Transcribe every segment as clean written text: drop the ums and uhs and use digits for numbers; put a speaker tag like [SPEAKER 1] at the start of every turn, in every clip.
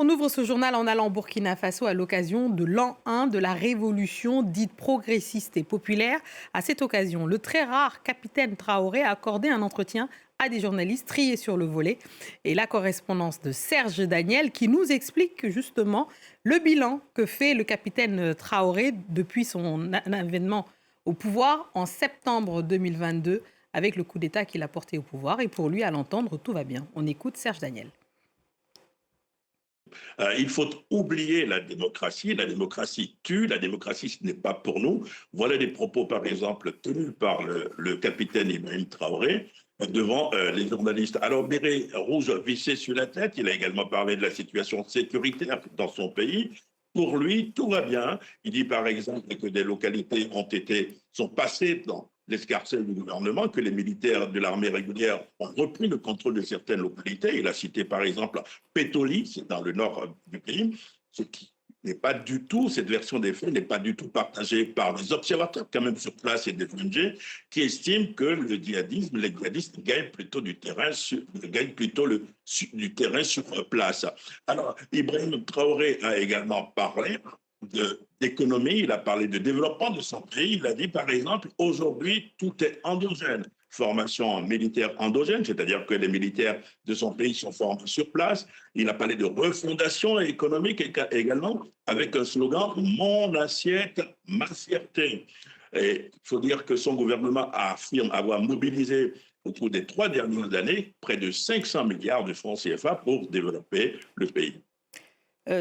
[SPEAKER 1] On ouvre ce journal en allant au Burkina Faso à l'occasion de l'an 1 de la révolution dite progressiste et populaire. À cette occasion, le très rare capitaine Traoré a accordé un entretien à des journalistes triés sur le volet. Et la correspondance de Serge Daniel qui nous explique justement le bilan que fait le capitaine Traoré depuis son avènement au pouvoir en septembre 2022 avec le coup d'État qu'il a porté au pouvoir. Et pour lui, à l'entendre, tout va bien. On écoute Serge Daniel.
[SPEAKER 2] Il faut oublier la démocratie. La démocratie tue. La démocratie, ce n'est pas pour nous. Voilà des propos, par exemple, tenus par le capitaine Ibrahim Traoré devant les journalistes. Alors, béret rouge vissé sur la tête, il a également parlé de la situation sécuritaire dans son pays. Pour lui, tout va bien. Il dit, par exemple, que des localités sont passées dans l'escarcelle du gouvernement, que les militaires de l'armée régulière ont repris le contrôle de certaines localités. Il a cité, par exemple, Pétoli, c'est dans le nord du pays, ce qui n'est pas du tout, cette version des faits n'est pas du tout partagée par des observateurs quand même sur place et des ONG qui estiment que les djihadistes gagnent plutôt du terrain du terrain sur place. Alors, Ibrahim Traoré a également parlé d'économie, il a parlé de développement de son pays. Il a dit, par exemple, aujourd'hui, tout est endogène. Formation militaire endogène, c'est-à-dire que les militaires de son pays sont formés sur place. Il a parlé de refondation économique également, avec un slogan « Mon assiette, ma fierté ». Et il faut dire que son gouvernement affirme avoir mobilisé au cours des 3 dernières années près de 500 milliards de francs CFA pour développer le pays.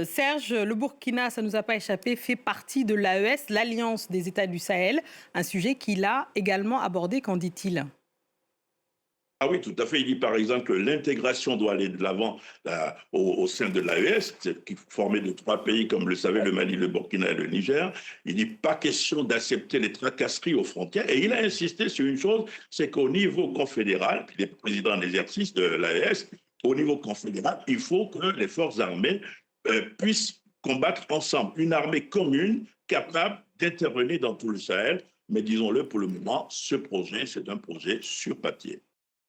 [SPEAKER 1] Serge, le Burkina, ça ne nous a pas échappé, fait partie de l'AES, l'Alliance des États du Sahel, un sujet qu'il a également abordé, qu'en dit-il?
[SPEAKER 2] Ah oui, tout à fait. Il dit par exemple que l'intégration doit aller de l'avant au sein de l'AES, qui est formé de 3 pays, comme le savait le Mali, le Burkina et le Niger. Il dit pas question d'accepter les tracasseries aux frontières. Et il a insisté sur une chose, c'est qu'au niveau confédéral, il est président en exercice de l'AES, au niveau confédéral, il faut que les forces armées puissent combattre ensemble. Une armée commune capable d'intervenir dans tout le Sahel. Mais disons-le, pour le moment, ce projet, c'est un projet sur papier.